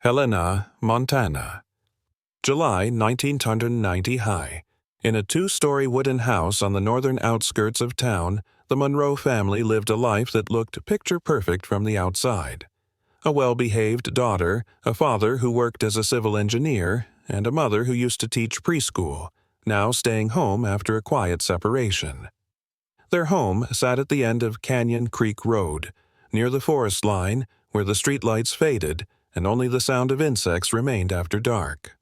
Helena, Montana. July 1990 high. In a two-story wooden house on the northern outskirts of town, the Monroe family lived a life that looked picture-perfect from the outside. A well-behaved daughter, a father who worked as a civil engineer, and a mother who used to teach preschool, now staying home after a quiet separation. Their home sat at the end of Canyon Creek Road, near the forest line where the streetlights faded and only the sound of insects remained after dark.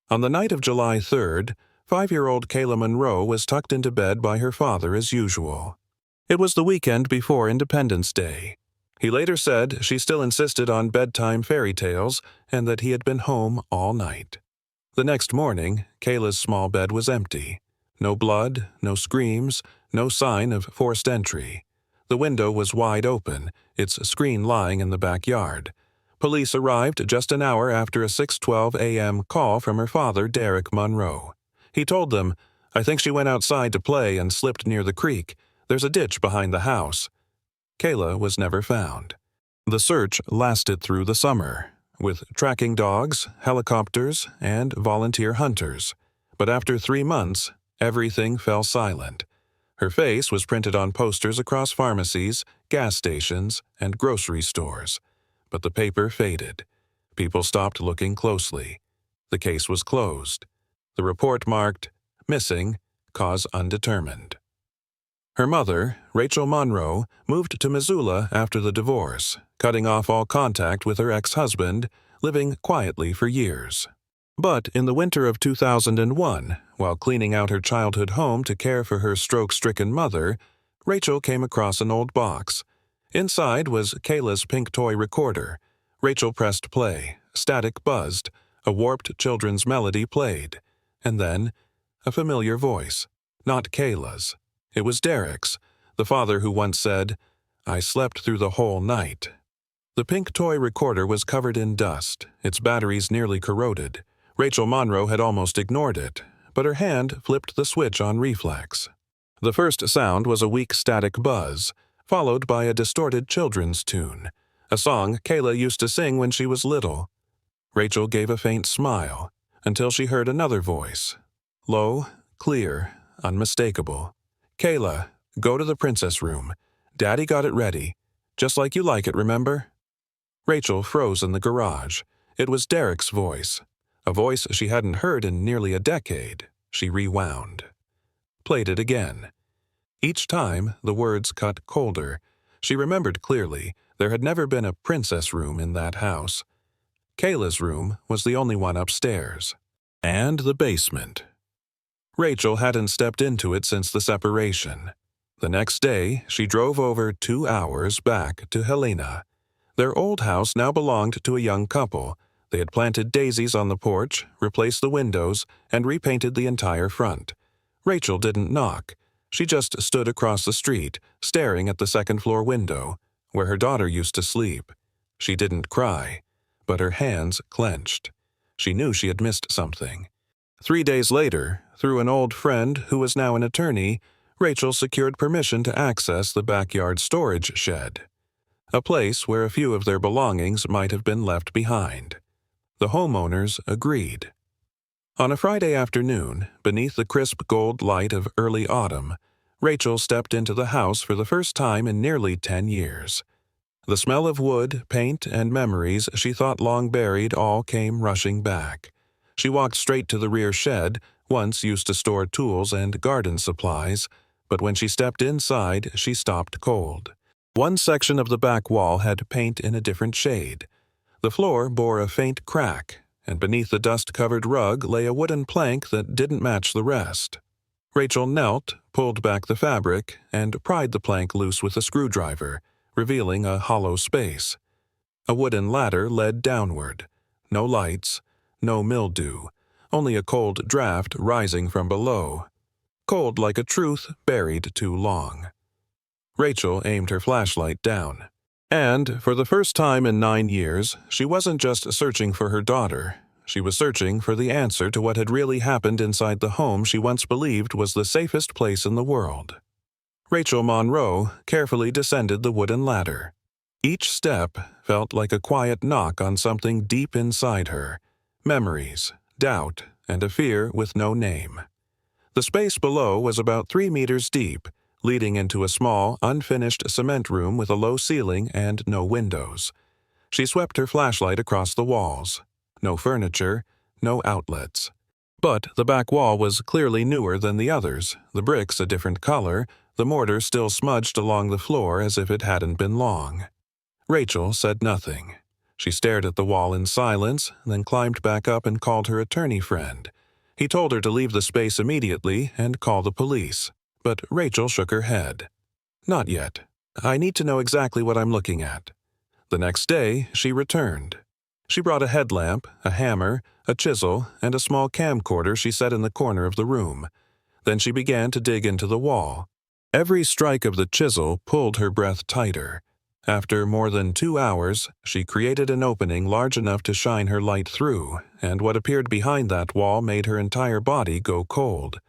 On the night of July 3rd, 5-year-old Kayla Monroe was tucked into bed by her father as usual. It was the weekend before Independence Day. He later said she still insisted on bedtime fairy tales and that he had been home all night. The next morning, Kayla's small bed was empty. No blood, no screams, no sign of forced entry. The window was wide open, its screen lying in the backyard. Police arrived just an hour after a 6:12 a.m. call from her father, Derek Monroe. He told them, "I think she went outside to play and slipped near the creek. There's a ditch behind the house." Kayla was never found. The search lasted through the summer, with tracking dogs, helicopters, and volunteer hunters. But after 3 months, everything fell silent. Her face was printed on posters across pharmacies, gas stations, and grocery stores. But the paper faded. People stopped looking closely. The case was closed. The report marked, "Missing, cause undetermined." Her mother, Rachel Monroe, moved to Missoula after the divorce, cutting off all contact with her ex-husband, living quietly for years. But in the winter of 2001, while cleaning out her childhood home to care for her stroke-stricken mother, Rachel came across an old box. Inside was Kayla's pink toy recorder. Rachel pressed play, static buzzed, a warped children's melody played, and then a familiar voice, not Kayla's. It was Derek's, the father who once said, "I slept through the whole night." The pink toy recorder was covered in dust, its batteries nearly corroded. Rachel Monroe had almost ignored it, but her hand flipped the switch on reflex. The first sound was a weak static buzz, followed by a distorted children's tune, a song Kayla used to sing when she was little. Rachel gave a faint smile, until she heard another voice. Low, clear, unmistakable. "Kayla, go to the princess room. Daddy got it ready. Just like you like it, remember?" Rachel froze in the garage. It was Derek's voice, a voice she hadn't heard in nearly a decade. She rewound. Played it again. Each time, the words cut colder. She remembered clearly there had never been a princess room in that house. Kayla's room was the only one upstairs. And the basement. Rachel hadn't stepped into it since the separation. The next day, she drove over 2 hours back to Helena. Their old house now belonged to a young couple. They had planted daisies on the porch, replaced the windows, and repainted the entire front. Rachel didn't knock. She just stood across the street, staring at the second-floor window, where her daughter used to sleep. She didn't cry, but her hands clenched. She knew she had missed something. 3 days later, through an old friend who was now an attorney, Rachel secured permission to access the backyard storage shed, a place where a few of their belongings might have been left behind. The homeowners agreed. On a Friday afternoon, beneath the crisp gold light of early autumn, Rachel stepped into the house for the first time in nearly 10 years. The smell of wood, paint, and memories she thought long buried all came rushing back. She walked straight to the rear shed, once used to store tools and garden supplies, but when she stepped inside, she stopped cold. One section of the back wall had paint in a different shade. The floor bore a faint crack, and beneath the dust-covered rug lay a wooden plank that didn't match the rest. Rachel knelt, pulled back the fabric, and pried the plank loose with a screwdriver, revealing a hollow space. A wooden ladder led downward. No lights, no mildew, only a cold draft rising from below. Cold like a truth buried too long. Rachel aimed her flashlight down. And, for the first time in 9 years, she wasn't just searching for her daughter. She was searching for the answer to what had really happened inside the home she once believed was the safest place in the world. Rachel Monroe carefully descended the wooden ladder. Each step felt like a quiet knock on something deep inside her: memories, doubt, and a fear with no name. The space below was about 3 meters deep, leading into a small, unfinished cement room with a low ceiling and no windows. She swept her flashlight across the walls. No furniture, no outlets. But the back wall was clearly newer than the others, the bricks a different color, the mortar still smudged along the floor as if it hadn't been long. Rachel said nothing. She stared at the wall in silence, then climbed back up and called her attorney friend. He told her to leave the space immediately and call the police, but Rachel shook her head. "Not yet. I need to know exactly what I'm looking at." The next day, she returned. She brought a headlamp, a hammer, a chisel, and a small camcorder she set in the corner of the room. Then she began to dig into the wall. Every strike of the chisel pulled her breath tighter. After more than 2 hours, she created an opening large enough to shine her light through, and what appeared behind that wall made her entire body go cold.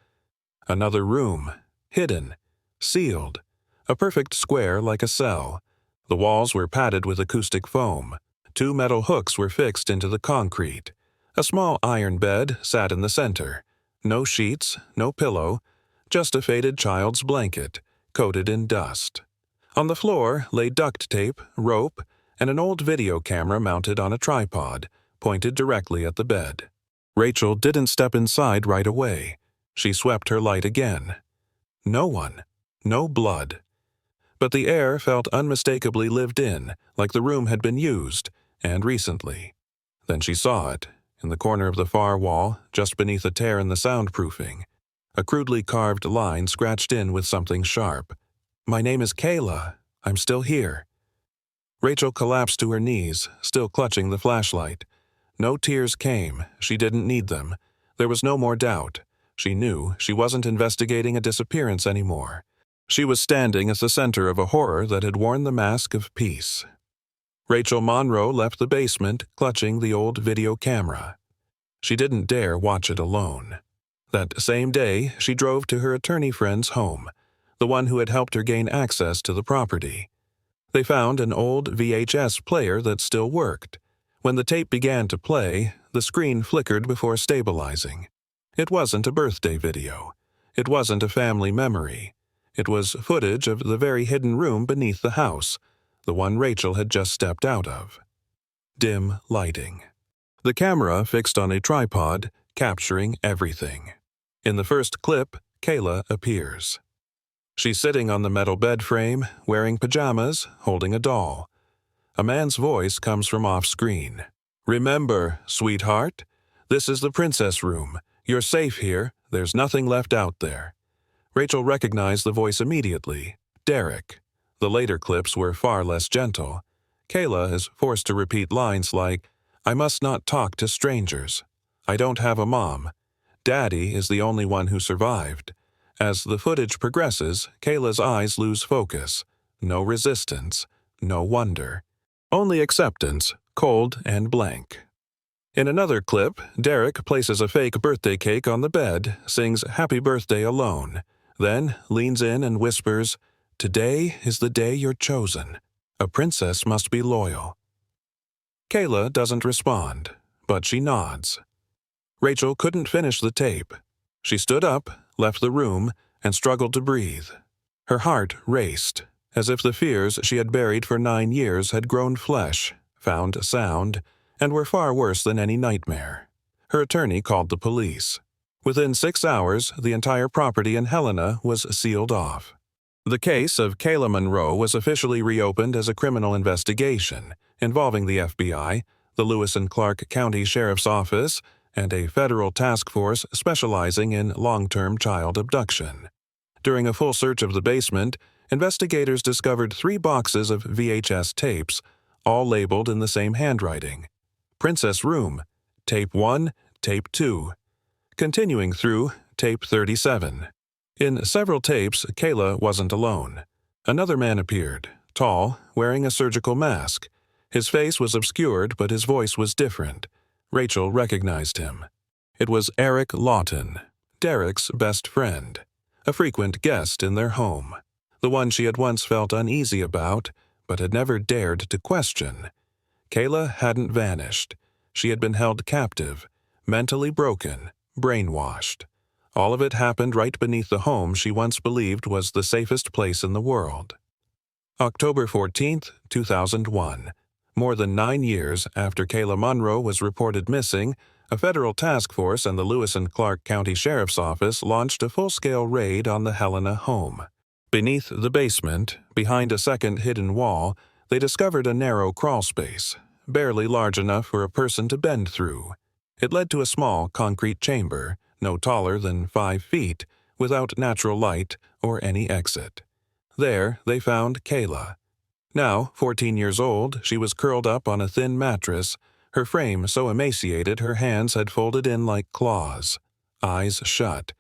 Another room, hidden, sealed, a perfect square like a cell. The walls were padded with acoustic foam. 2 metal hooks were fixed into the concrete. A small iron bed sat in the center. No sheets, no pillow, just a faded child's blanket, coated in dust. On the floor lay duct tape, rope, and an old video camera mounted on a tripod, pointed directly at the bed. Rachel didn't step inside right away. She swept her light again. No one. No blood. But the air felt unmistakably lived in, like the room had been used, and recently. Then she saw it, in the corner of the far wall, just beneath a tear in the soundproofing. A crudely carved line scratched in with something sharp. "My name is Kayla. I'm still here." Rachel collapsed to her knees, still clutching the flashlight. No tears came. She didn't need them. There was no more doubt. She knew she wasn't investigating a disappearance anymore. She was standing at the center of a horror that had worn the mask of peace. Rachel Monroe left the basement, clutching the old video camera. She didn't dare watch it alone. That same day, she drove to her attorney friend's home, the one who had helped her gain access to the property. They found an old VHS player that still worked. When the tape began to play, the screen flickered before stabilizing. It wasn't a birthday video. It wasn't a family memory. It was footage of the very hidden room beneath the house, the one Rachel had just stepped out of. Dim lighting. The camera fixed on a tripod, capturing everything. In the first clip, Kayla appears. She's sitting on the metal bed frame, wearing pajamas, holding a doll. A man's voice comes from off-screen. "Remember, sweetheart, this is the princess room. You're safe here. There's nothing left out there." Rachel recognized the voice immediately. Derek. The later clips were far less gentle. Kayla is forced to repeat lines like, "I must not talk to strangers. I don't have a mom. Daddy is the only one who survived." As the footage progresses, Kayla's eyes lose focus. No resistance. No wonder. Only acceptance, cold and blank. In another clip, Derek places a fake birthday cake on the bed, sings "Happy Birthday" alone, then leans in and whispers, "Today is the day you're chosen. A princess must be loyal." Kayla doesn't respond, but she nods. Rachel couldn't finish the tape. She stood up, left the room, and struggled to breathe. Her heart raced, as if the fears she had buried for 9 years had grown flesh, found sound, and were far worse than any nightmare. Her attorney called the police. Within 6 hours, the entire property in Helena was sealed off. The case of Kayla Monroe was officially reopened as a criminal investigation, involving the FBI, the Lewis and Clark County Sheriff's Office, and a federal task force specializing in long-term child abduction. During a full search of the basement, investigators discovered 3 boxes of VHS tapes, all labeled in the same handwriting. Princess Room, Tape 1, Tape 2. Continuing through, Tape 37. In several tapes, Kayla wasn't alone. Another man appeared, tall, wearing a surgical mask. His face was obscured, but his voice was different. Rachel recognized him. It was Eric Lawton, Derek's best friend, a frequent guest in their home, the one she had once felt uneasy about, but had never dared to question. Kayla hadn't vanished. She had been held captive, mentally broken, brainwashed. All of it happened right beneath the home she once believed was the safest place in the world. October 14, 2001. More than 9 years after Kayla Monroe was reported missing, a federal task force and the Lewis and Clark County Sheriff's Office launched a full-scale raid on the Helena home. Beneath the basement, behind a second hidden wall, they discovered a narrow crawlspace, barely large enough for a person to bend through. It led to a small concrete chamber, no taller than 5 feet, without natural light or any exit. There, they found Kayla. Now, 14 years old, she was curled up on a thin mattress, her frame so emaciated her hands had folded in like claws, eyes shut,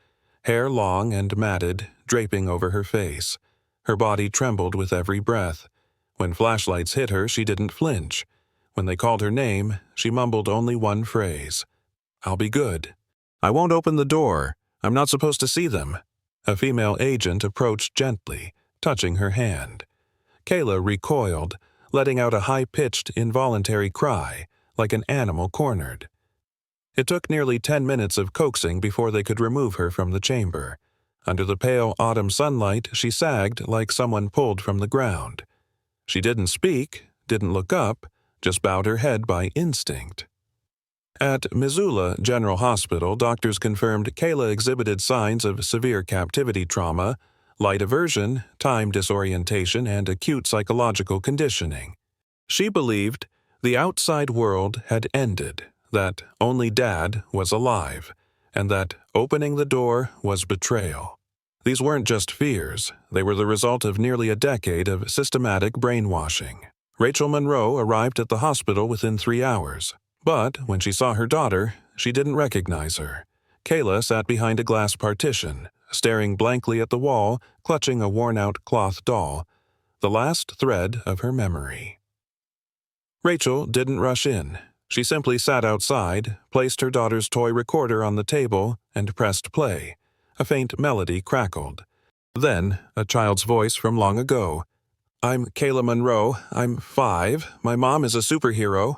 hair long and matted, draping over her face. Her body trembled with every breath. When flashlights hit her, she didn't flinch. When they called her name, she mumbled only one phrase. "I'll be good." "I won't open the door. I'm not supposed to see them." A female agent approached gently, touching her hand. Kayla recoiled, letting out a high-pitched, involuntary cry, like an animal cornered. It took nearly 10 minutes of coaxing before they could remove her from the chamber. Under the pale autumn sunlight, she sagged like someone pulled from the ground. She didn't speak, didn't look up, just bowed her head by instinct. At Missoula General Hospital, doctors confirmed Kayla exhibited signs of severe captivity trauma, light aversion, time disorientation, and acute psychological conditioning. She believed the outside world had ended, that only Dad was alive, and that opening the door was betrayal. These weren't just fears, they were the result of nearly a decade of systematic brainwashing. Rachel Monroe arrived at the hospital within 3 hours, but when she saw her daughter, she didn't recognize her. Kayla sat behind a glass partition, staring blankly at the wall, clutching a worn-out cloth doll, the last thread of her memory. Rachel didn't rush in. She simply sat outside, placed her daughter's toy recorder on the table, and pressed play. A faint melody crackled. Then, a child's voice from long ago. "I'm Kayla Monroe. I'm 5. My mom is a superhero."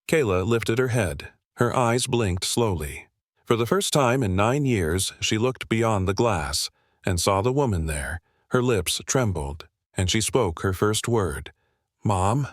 Kayla lifted her head. Her eyes blinked slowly. For the first time in 9 years, she looked beyond the glass and saw the woman there. Her lips trembled, and she spoke her first word. "Mom?"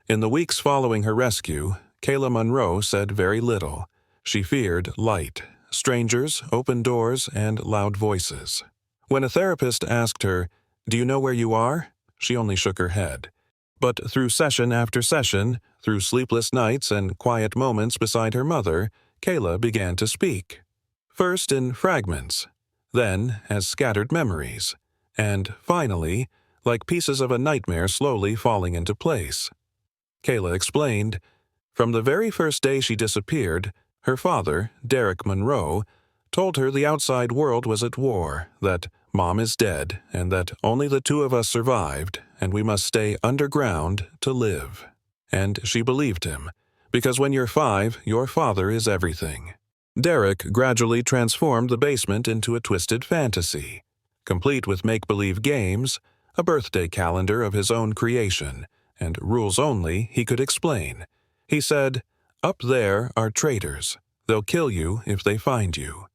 In the weeks following her rescue, Kayla Monroe said very little. She feared light, strangers, open doors, and loud voices. When a therapist asked her, "Do you know where you are?" she only shook her head. But through session after session, through sleepless nights and quiet moments beside her mother, Kayla began to speak. First in fragments, then as scattered memories, and finally, like pieces of a nightmare slowly falling into place. Kayla explained, from the very first day she disappeared, her father, Derek Monroe, told her the outside world was at war, that Mom is dead, and that only the 2 of us survived, and we must stay underground to live. And she believed him, because when you're 5, your father is everything. Derek gradually transformed the basement into a twisted fantasy, complete with make-believe games, a birthday calendar of his own creation, and rules only he could explain. He said, "Up there are traitors. They'll kill you if they find you."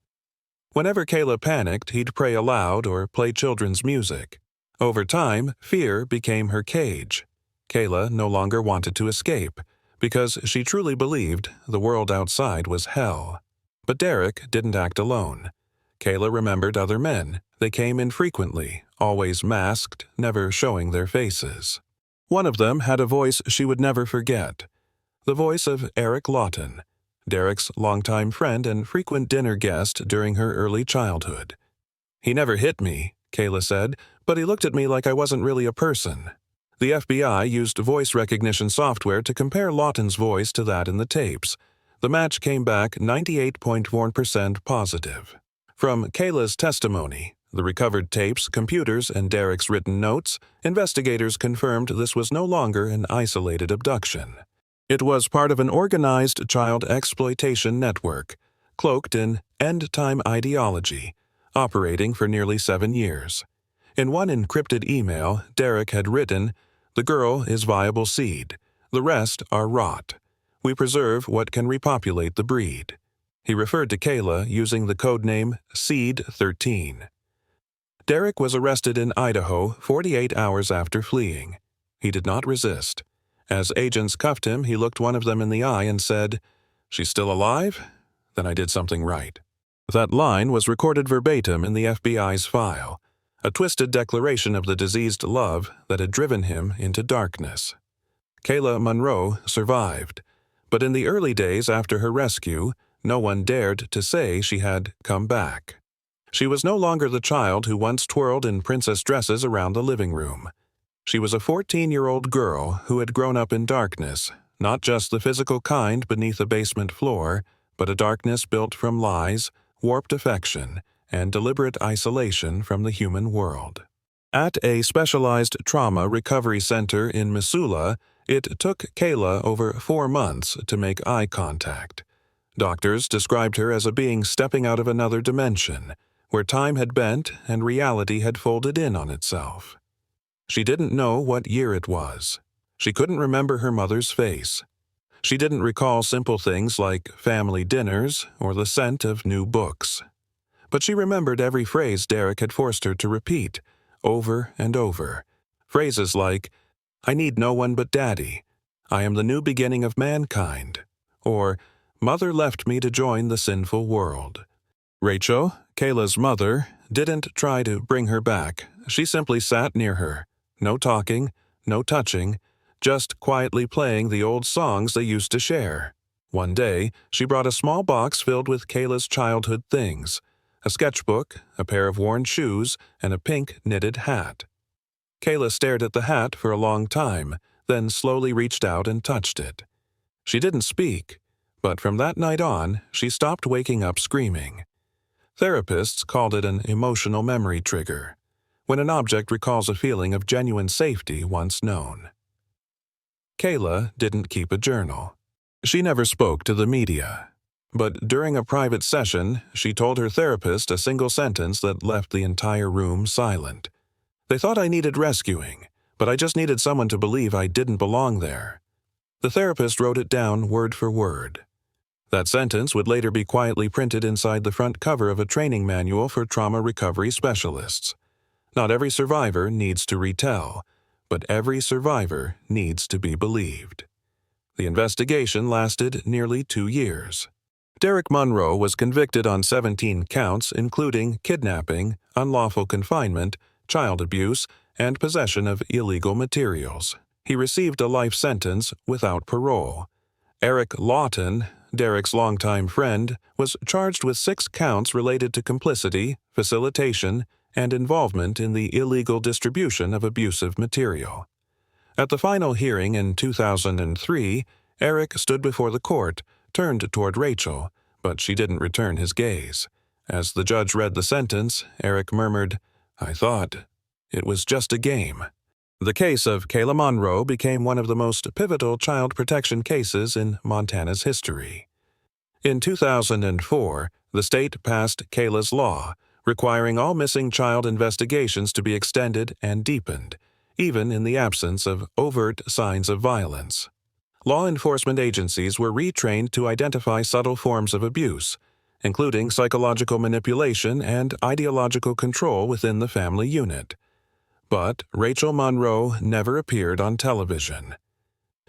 Whenever Kayla panicked, he'd pray aloud or play children's music. Over time, fear became her cage. Kayla no longer wanted to escape, because she truly believed the world outside was hell. But Derek didn't act alone. Kayla remembered other men. They came infrequently, always masked, never showing their faces. One of them had a voice she would never forget. The voice of Eric Lawton, Derek's longtime friend and frequent dinner guest during her early childhood. "He never hit me," Kayla said, "but he looked at me like I wasn't really a person." The FBI used voice recognition software to compare Lawton's voice to that in the tapes. The match came back 98.1% positive. From Kayla's testimony, the recovered tapes, computers, and Derek's written notes, investigators confirmed this was no longer an isolated abduction. It was part of an organized child exploitation network, cloaked in end-time ideology, operating for nearly 7 years. In one encrypted email, Derek had written, "The girl is viable seed. The rest are rot. We preserve what can repopulate the breed." He referred to Kayla using the codename Seed 13. Derek was arrested in Idaho 48 hours after fleeing. He did not resist. As agents cuffed him, he looked one of them in the eye and said, "She's still alive? Then I did something right." That line was recorded verbatim in the FBI's file, a twisted declaration of the diseased love that had driven him into darkness. Kayla Monroe survived, but in the early days after her rescue, no one dared to say she had come back. She was no longer the child who once twirled in princess dresses around the living room. She was a 14-year-old girl who had grown up in darkness, not just the physical kind beneath a basement floor, but a darkness built from lies, warped affection, and deliberate isolation from the human world. At a specialized trauma recovery center in Missoula, it took Kayla over 4 months to make eye contact. Doctors described her as a being stepping out of another dimension, where time had bent and reality had folded in on itself. She didn't know what year it was. She couldn't remember her mother's face. She didn't recall simple things like family dinners or the scent of new books. But she remembered every phrase Derek had forced her to repeat, over and over. Phrases like, "I need no one but Daddy," "I am the new beginning of mankind," or "Mother left me to join the sinful world." Rachel, Kayla's mother, didn't try to bring her back. She simply sat near her. No talking, no touching, just quietly playing the old songs they used to share. One day, she brought a small box filled with Kayla's childhood things, a sketchbook, a pair of worn shoes, and a pink knitted hat. Kayla stared at the hat for a long time, then slowly reached out and touched it. She didn't speak, but from that night on, she stopped waking up screaming. Therapists called it an emotional memory trigger, when an object recalls a feeling of genuine safety once known. Kayla didn't keep a journal. She never spoke to the media. But during a private session, she told her therapist a single sentence that left the entire room silent. "They thought I needed rescuing, but I just needed someone to believe I didn't belong there." The therapist wrote it down word for word. That sentence would later be quietly printed inside the front cover of a training manual for trauma recovery specialists. Not every survivor needs to retell, but every survivor needs to be believed. The investigation lasted nearly 2 years. Derek Monroe was convicted on 17 counts, including kidnapping, unlawful confinement, child abuse, and possession of illegal materials. He received a life sentence without parole. Eric Lawton, Derek's longtime friend, was charged with 6 counts related to complicity, facilitation, and involvement in the illegal distribution of abusive material. At the final hearing in 2003, Eric stood before the court, turned toward Rachel, but she didn't return his gaze. As the judge read the sentence, Eric murmured, "I thought it was just a game." The case of Kayla Monroe became one of the most pivotal child protection cases in Montana's history. In 2004, the state passed Kayla's Law, requiring all missing child investigations to be extended and deepened, even in the absence of overt signs of violence. Law enforcement agencies were retrained to identify subtle forms of abuse, including psychological manipulation and ideological control within the family unit. But Rachel Monroe never appeared on television.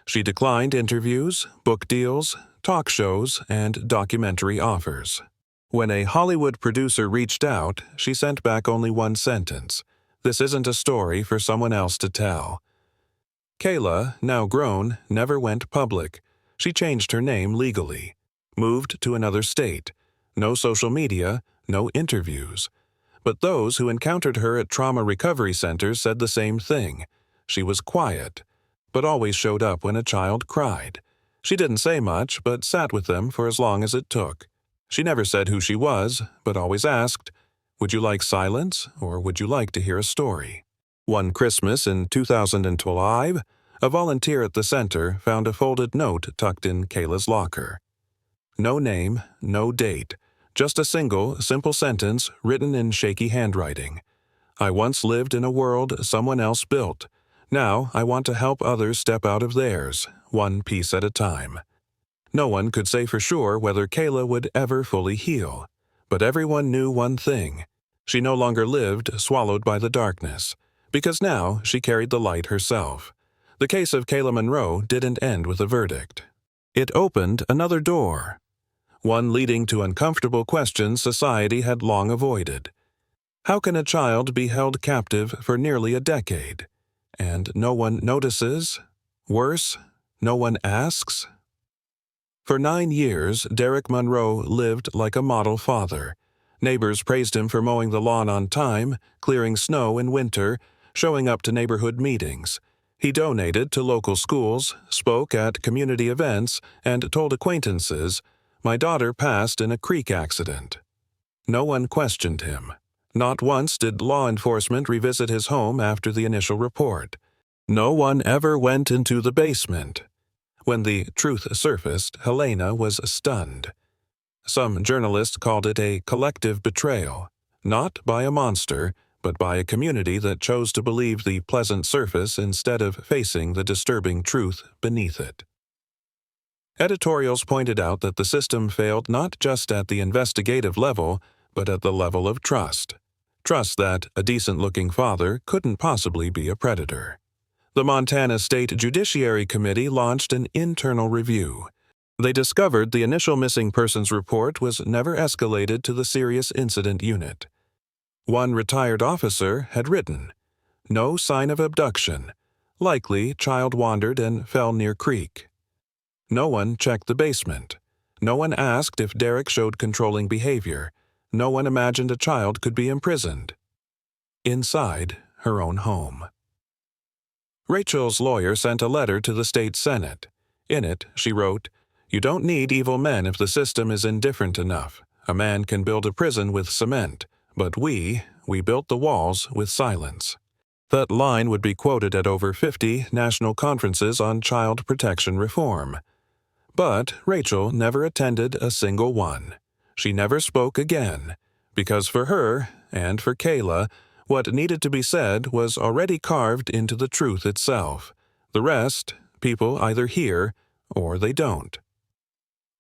She declined interviews, book deals, talk shows, and documentary offers. When a Hollywood producer reached out, she sent back only one sentence: "This isn't a story for someone else to tell." Kayla, now grown, never went public. She changed her name legally, moved to another state. No social media, no interviews. But those who encountered her at trauma recovery centers said the same thing. She was quiet, but always showed up when a child cried. She didn't say much, but sat with them for as long as it took. She never said who she was, but always asked, "Would you like silence, or would you like to hear a story?" One Christmas in 2012, a volunteer at the center found a folded note tucked in Kayla's locker. No name, no date, just a single, simple sentence written in shaky handwriting. I once lived in a world someone else built. Now I want to help others step out of theirs, one piece at a time. No one could say for sure whether Kayla would ever fully heal. But everyone knew one thing. She no longer lived swallowed by the darkness, because now she carried the light herself. The case of Kayla Monroe didn't end with a verdict. It opened another door, one leading to uncomfortable questions society had long avoided. How can a child be held captive for nearly a decade? And no one notices? Worse, no one asks? For 9 years, Derek Monroe lived like a model father. Neighbors praised him for mowing the lawn on time, clearing snow in winter, showing up to neighborhood meetings. He donated to local schools, spoke at community events, and told acquaintances, "My daughter passed in a creek accident." No one questioned him. Not once did law enforcement revisit his home after the initial report. No one ever went into the basement. When the truth surfaced, Helena was stunned. Some journalists called it a collective betrayal, not by a monster, but by a community that chose to believe the pleasant surface instead of facing the disturbing truth beneath it. Editorials pointed out that the system failed not just at the investigative level, but at the level of trust. Trust that a decent-looking father couldn't possibly be a predator. The Montana State Judiciary Committee launched an internal review. They discovered the initial missing persons report was never escalated to the serious incident unit. One retired officer had written, "No sign of abduction. Likely child wandered and fell near creek." No one checked the basement. No one asked if Derek showed controlling behavior. No one imagined a child could be imprisoned inside her own home. Rachel's lawyer sent a letter to the state Senate. In it, she wrote, "You don't need evil men if the system is indifferent enough. A man can build a prison with cement, but we built the walls with silence." That line would be quoted at over 50 national conferences on child protection reform. But Rachel never attended a single one. She never spoke again, because for her, and for Kayla, what needed to be said was already carved into the truth itself. The rest, people either hear or they don't.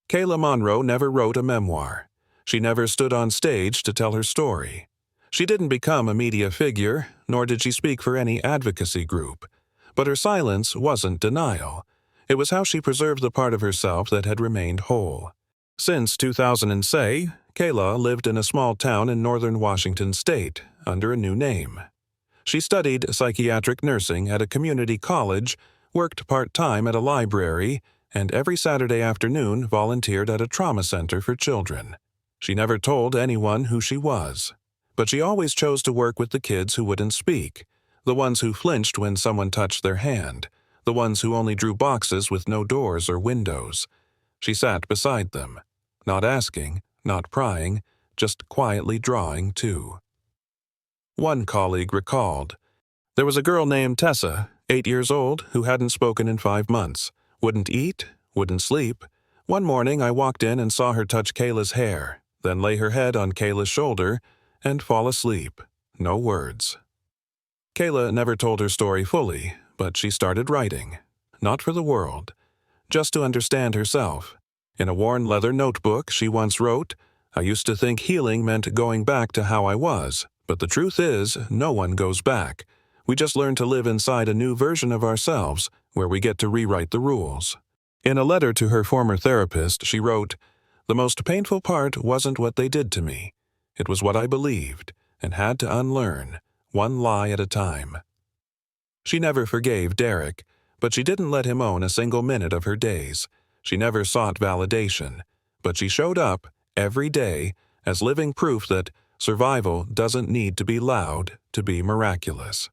Kayla Monroe never wrote a memoir. She never stood on stage to tell her story. She didn't become a media figure, nor did she speak for any advocacy group. But her silence wasn't denial. It was how she preserved the part of herself that had remained whole. Since 2006, Kayla lived in a small town in northern Washington state, under a new name. She studied psychiatric nursing at a community college, worked part-time at a library, and every Saturday afternoon volunteered at a trauma center for children. She never told anyone who she was. But she always chose to work with the kids who wouldn't speak, the ones who flinched when someone touched their hand, the ones who only drew boxes with no doors or windows. She sat beside them, not asking, not prying, just quietly drawing too. One colleague recalled, "There was a girl named Tessa, 8 years old, who hadn't spoken in 5 months, wouldn't eat, wouldn't sleep. One morning I walked in and saw her touch Kayla's hair, then lay her head on Kayla's shoulder and fall asleep. No words." Kayla never told her story fully, but she started writing. Not for the world, just to understand herself. In a worn leather notebook, she once wrote, "I used to think healing meant going back to how I was, but the truth is, no one goes back. We just learn to live inside a new version of ourselves, where we get to rewrite the rules." In a letter to her former therapist, she wrote, "The most painful part wasn't what they did to me. It was what I believed, and had to unlearn, one lie at a time." She never forgave Derek, but she didn't let him own a single minute of her days. She never sought validation, but she showed up, every day, as living proof that survival doesn't need to be loud to be miraculous.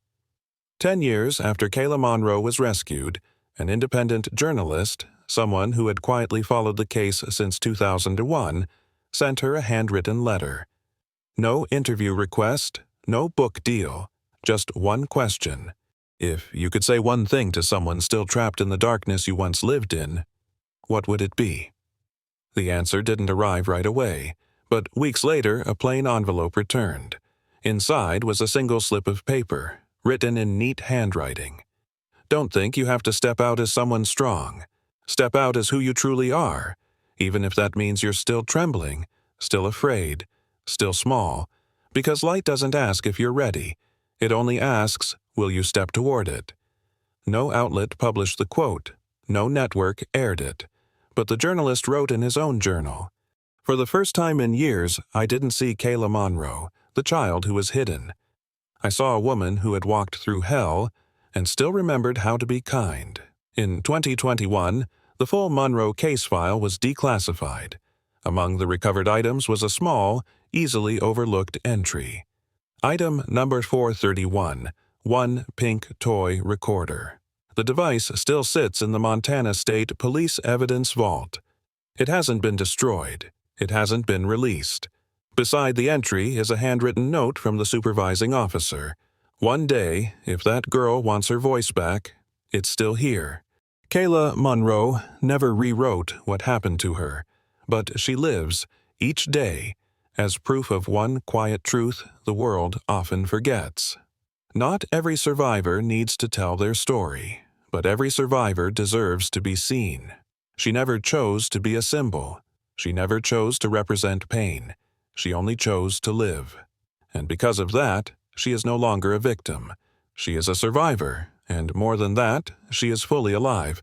10 years after Kayla Monroe was rescued, an independent journalist, someone who had quietly followed the case since 2001, sent her a handwritten letter. No interview request, no book deal, just one question. If you could say one thing to someone still trapped in the darkness you once lived in, what would it be? The answer didn't arrive right away, but weeks later a plain envelope returned. Inside was a single slip of paper, written in neat handwriting. Don't think you have to step out as someone strong. Step out as who you truly are, even if that means you're still trembling, still afraid, still small, because light doesn't ask if you're ready. It only asks, will you step toward it? No outlet published the quote. No network aired it. But the journalist wrote in his own journal, "For the first time in years, I didn't see Kayla Monroe, the child who was hidden. I saw a woman who had walked through hell and still remembered how to be kind." In 2021, the full Monroe case file was declassified. Among the recovered items was a small, easily overlooked entry. Item number 431, one pink toy recorder. The device still sits in the Montana State Police Evidence Vault. It hasn't been destroyed. It hasn't been released. Beside the entry is a handwritten note from the supervising officer. One day, if that girl wants her voice back, it's still here. Kayla Monroe never rewrote what happened to her, but she lives, each day, as proof of one quiet truth the world often forgets. Not every survivor needs to tell their story, but every survivor deserves to be seen. She never chose to be a symbol. She never chose to represent pain. She only chose to live. And because of that, she is no longer a victim. She is a survivor, and more than that, she is fully alive,